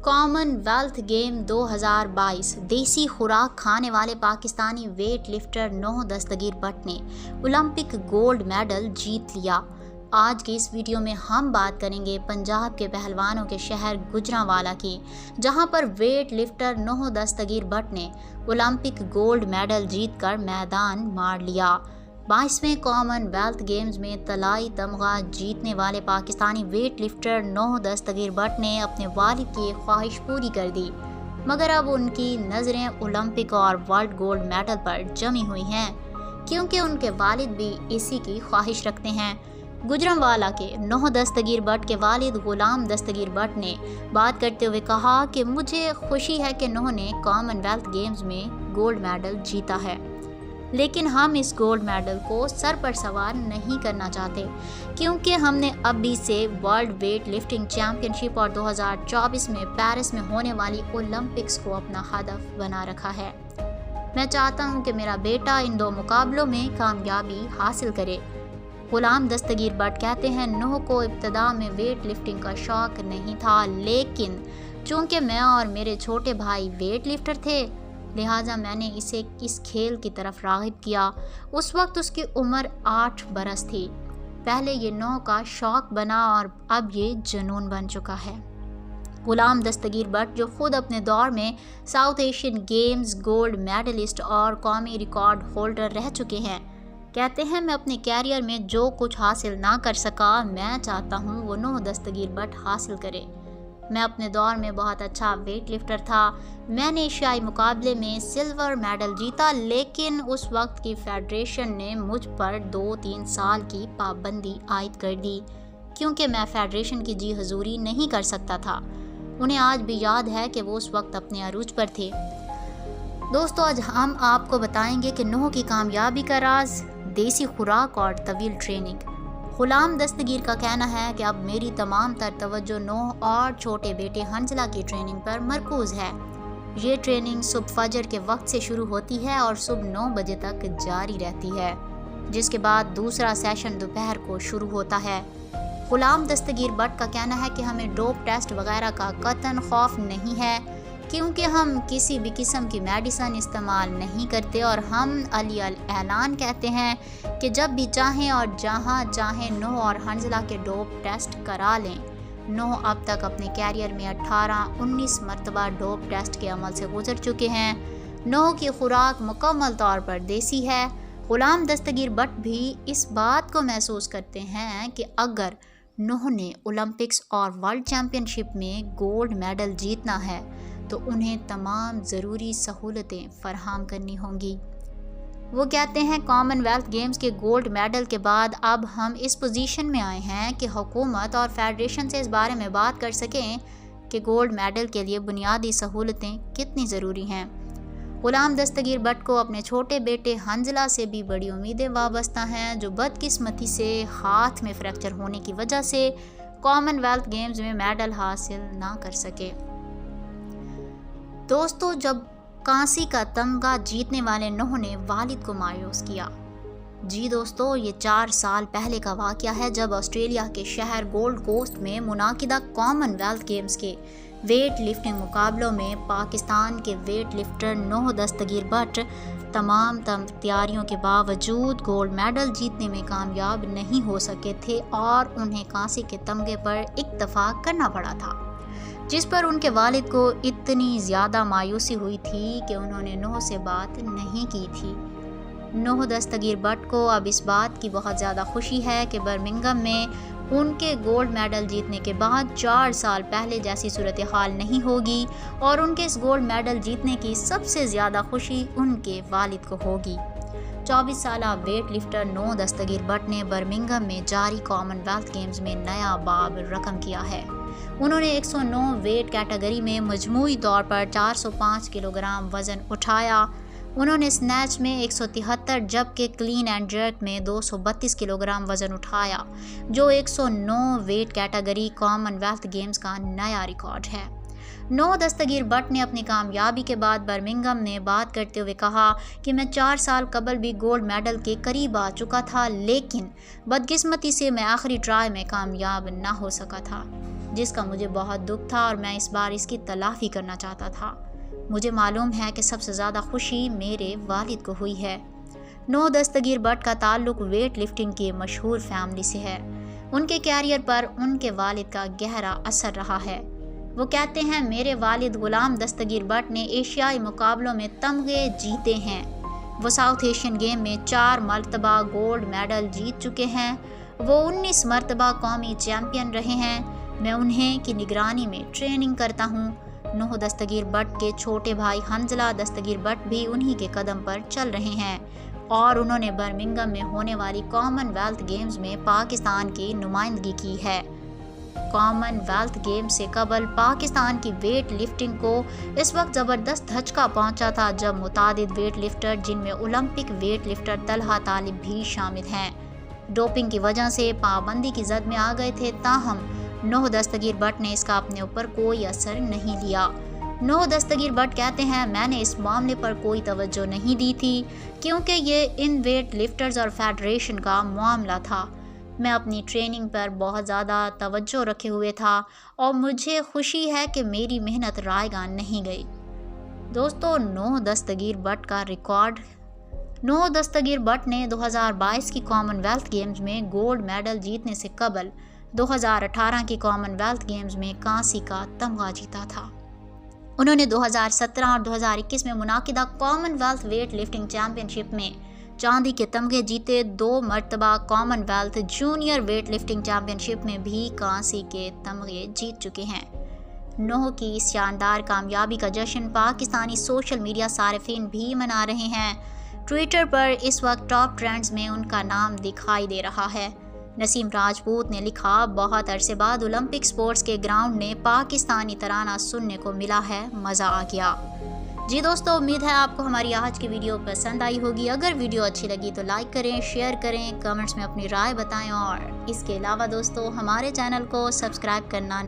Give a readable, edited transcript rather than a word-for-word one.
Commonwealth game 2022 देसी खुराक खाने वाले पाकिस्तानी वेट लिफ्टर नोह दस्तगीर भट्ट ने ओलंपिक गोल्ड मेडल जीत लिया। आज की इस वीडियो में हम बात करेंगे पंजाब के पहलवानों के शहर गुजरांवाला की, जहां पर वेट लिफ्टर नोह दस्तगीर भट्ट ने ओलंपिक गोल्ड मेडल जीतकर मैदान मार लिया। 22वें कॉमनवेल्थ गेम्स में तलाई तमगा जीतने वाले पाकिस्तानी वेट लिफ्टर नोह दस्तगीर भट्ट ने अपने वालिद की एक ख्वाहिश पूरी कर दी, मगर अब उनकी नज़रें ओलंपिक और वर्ल्ड गोल्ड मेडल पर जमी हुई हैं, क्योंकि उनके वालिद भी इसी की ख्वाहिश रखते हैं। गुजरांवाला के नोह दस्तगीर भट्ट के वालिद गुलाम दस्तगीर भट्ट ने बात करते हुए कहा कि मुझे खुशी है कि नोह ने कॉमनवेल्थ गेम्स में गोल्ड मेडल जीता है, लेकिन हम इस गोल्ड मेडल को सर पर सवार नहीं करना चाहते, क्योंकि हमने अभी से वर्ल्ड वेट लिफ्टिंग चैम्पियनशिप और 2024 में पेरिस में होने वाली ओलंपिक्स को अपना हदफ बना रखा है। मैं चाहता हूं कि मेरा बेटा इन दो मुकाबलों में कामयाबी हासिल करे। गुलाम दस्तगीर भट्ट कहते हैं, नोह को इब्तदा में वेट लिफ्टिंग का शौक नहीं था, लेकिन चूँकि मैं और मेरे छोटे भाई वेट लिफ्टर थे, लिहाजा मैंने इसे इस खेल की तरफ राग़िब किया। उस वक्त उसकी उम्र 8 बरस थी। पहले ये नोह का शौक़ बना और अब ये जुनून बन चुका है। गुलाम दस्तगीर भट्ट, जो खुद अपने दौर में South Asian Games gold medalist और कौमी रिकॉर्ड होल्डर रह चुके हैं, कहते हैं, मैं अपने कैरियर में जो कुछ हासिल ना कर सका, मैं चाहता हूँ वो नोह दस्तगीर भट्ट हासिल करे। मैं अपने दौर में बहुत अच्छा वेट लिफ्टर था। मैंने एशियाई मुकाबले में सिल्वर मेडल जीता, लेकिन उस वक्त की फेडरेशन ने मुझ पर 2-3 साल की पाबंदी आयद कर दी, क्योंकि मैं फेडरेशन की जी हजूरी नहीं कर सकता था। उन्हें आज भी याद है कि वो उस वक्त अपने अरूज पर थे। दोस्तों, आज हम आपको बताएंगे कि नोह की कामयाबी का राज, देसी खुराक और तवील ट्रेनिंग। गुलाम दस्तगीर का कहना है कि अब मेरी तमाम तर तवज्जो नोह और छोटे बेटे हंजला की ट्रेनिंग पर मरकूज़ है। ये ट्रेनिंग सुबह फजर के वक्त से शुरू होती है और सुबह 9 बजे तक जारी रहती है, जिसके बाद दूसरा सेशन दोपहर को शुरू होता है। गुलाम दस्तगीर भट्ट का कहना है कि हमें डोप टेस्ट वगैरह का कतई खौफ नहीं है, क्योंकि हम किसी भी किस्म की मेडिसिन इस्तेमाल नहीं करते और हम अली अल ऐलान कहते हैं कि जब भी चाहें और जहां चाहें नोह और हंजला के डोप टेस्ट करा लें। नोह अब तक अपने कैरियर में 18-19 मरतबा डोप टेस्ट के अमल से गुजर चुके हैं। नोह की खुराक मुकम्मल तौर पर देसी है। गुलाम दस्तगीर भट्ट भी इस बात को महसूस करते हैं कि अगर नोह ने ओलंपिक्स और वर्ल्ड चैम्पियनशिप में गोल्ड मेडल जीतना है तो उन्हें तमाम ज़रूरी सहूलतें फराहम करनी होंगी। वो कहते हैं, कॉमनवेल्थ गेम्स के गोल्ड मेडल के बाद अब हम इस पोजीशन में आए हैं कि हुकूमत और फेडरेशन से इस बारे में बात कर सकें कि गोल्ड मेडल के लिए बुनियादी सहूलतें कितनी ज़रूरी हैं। गुलाम दस्तगीर भट्ट को अपने छोटे बेटे हंजला से भी बड़ी उम्मीदें वाबस्ता हैं, जो बदकिस्मती से हाथ में फ्रैक्चर होने की वजह से कॉमनवेल्थ गेम्स में मेडल हासिल ना कर सके। दोस्तों, जब कांसी का तमगा जीतने वाले नोह ने वालिद को मायूस किया। जी दोस्तों, ये 4 साल पहले का वाक़या है, जब ऑस्ट्रेलिया के शहर गोल्ड कोस्ट में मुनाकिदा कॉमनवेल्थ गेम्स के वेट लिफ्टिंग मुकाबलों में पाकिस्तान के वेट लिफ्टर नोह दस्तगीर भट्ट तमाम तैयारियों के बावजूद गोल्ड मेडल जीतने में कामयाब नहीं हो सके थे और उन्हें कांसी के तमगे पर इत्तफाक करना पड़ा था, जिस पर उनके वालिद को इतनी ज़्यादा मायूसी हुई थी कि उन्होंने नोह से बात नहीं की थी। नोह दस्तगीर भट्ट को अब इस बात की बहुत ज़्यादा खुशी है कि बर्मिंघम में उनके गोल्ड मेडल जीतने के बाद 4 साल पहले जैसी सूरत हाल नहीं होगी और उनके इस गोल्ड मेडल जीतने की सबसे ज़्यादा खुशी उनके वालिद को होगी। 24 साला वेट लिफ्टर नोह दस्तगीर भट्ट ने बर्मिंघम में जारी कॉमनवेल्थ गेम्स में नया बाब रकम किया है। उन्होंने 109 वेट कैटेगरी में मजमूई तौर पर 405 किलोग्राम वज़न उठाया। उन्होंने स्नैच में 173 जबकि क्लीन एंड जर्क में 232 किलोग्राम वज़न उठाया, जो 109 वेट कैटेगरी कॉमनवेल्थ गेम्स का नया रिकॉर्ड है। नोह दस्तगीर बट ने अपनी कामयाबी के बाद बर्मिंघम में बात करते हुए कहा कि मैं 4 साल कबल भी गोल्ड मेडल के करीब आ चुका था, लेकिन बदकिस्मती से मैं आखिरी ट्राई में कामयाब न हो सका था, जिसका मुझे बहुत दुख था और मैं इस बार इसकी तलाफी करना चाहता था। मुझे मालूम है कि सबसे ज़्यादा खुशी मेरे वालिद को हुई है। नोह दस्तगीर बट का ताल्लुक वेट लिफ्टिंग की मशहूर फैमिली से है। उनके कैरियर पर उनके वालिद का गहरा असर रहा है। वो कहते हैं, मेरे वालिद गुलाम दस्तगीर बट ने एशियाई मुकाबलों में तमगे जीते हैं। वो साउथ एशियन गेम में 4 मरतबा गोल्ड मेडल जीत चुके हैं। वो 19 मरतबा कौमी चैम्पियन रहे हैं। मैं उन्हें की निगरानी में ट्रेनिंग करता हूँ। नोह दस्तगीर बट के छोटे भाई हंजला दस्तगीर बट भी उन्हीं के कदम पर चल रहे हैं और उन्होंने बर्मिंघम में होने वाली कॉमनवेल्थ गेम्स में पाकिस्तान की नुमाइंदगी की है। कॉमनवेल्थ गेम्स से कबल पाकिस्तान की वेट लिफ्टिंग को इस वक्त ज़बरदस्त धचका पहुंचा था जब मुतादिद वेट लिफ्टर, जिनमें ओलंपिक वेट लिफ्टर तलहा तालिब भी शामिल हैं, डोपिंग की वजह से पाबंदी की जद में आ गए थे। ताहम नोह दस्तगीर बट ने इसका अपने ऊपर कोई असर नहीं लिया। नोह दस्तगीर बट कहते हैं, मैंने इस मामले पर कोई तवज्जो नहीं दी थी क्योंकि ये इन वेट लिफ्टर्स और फेडरेशन का मामला था। मैं अपनी ट्रेनिंग पर बहुत ज़्यादा तवज्जो रखे हुए था और मुझे खुशी है कि मेरी मेहनत रायगा नहीं गई। दोस्तों, नोह दस्तगीर बट का रिकॉर्ड। नोह दस्तगीर बट ने 2022 की कॉमनवेल्थ गेम्स में गोल्ड मेडल जीतने से कबल 2018 की कॉमनवेल्थ गेम्स में कांसी का तमगा जीता था। उन्होंने 2017 और 2021 में मुनाकिदा कॉमनवेल्थ वेट लिफ्टिंग चैंपियनशिप में चांदी के तमगे जीते। 2 मरतबा Commonwealth junior weight lifting championship में भी कांसी के तमगे जीत चुके हैं। नोह की इस शानदार कामयाबी का जश्न पाकिस्तानी सोशल मीडिया सारिफीन भी मना रहे हैं। ट्विटर पर इस वक्त टॉप ट्रेंड्स में उनका नाम दिखाई दे रहा है। नसीम राजपूत ने लिखा, बहुत अरसे बाद ओलंपिक स्पोर्ट्स के ग्राउंड में पाकिस्तानी तराना सुनने को मिला है, मज़ा आ गया। जी दोस्तों, उम्मीद है आपको हमारी आज की वीडियो पसंद आई होगी। अगर वीडियो अच्छी लगी तो लाइक करें, शेयर करें, कमेंट्स में अपनी राय बताएं और इसके अलावा दोस्तों हमारे चैनल को सब्सक्राइब करना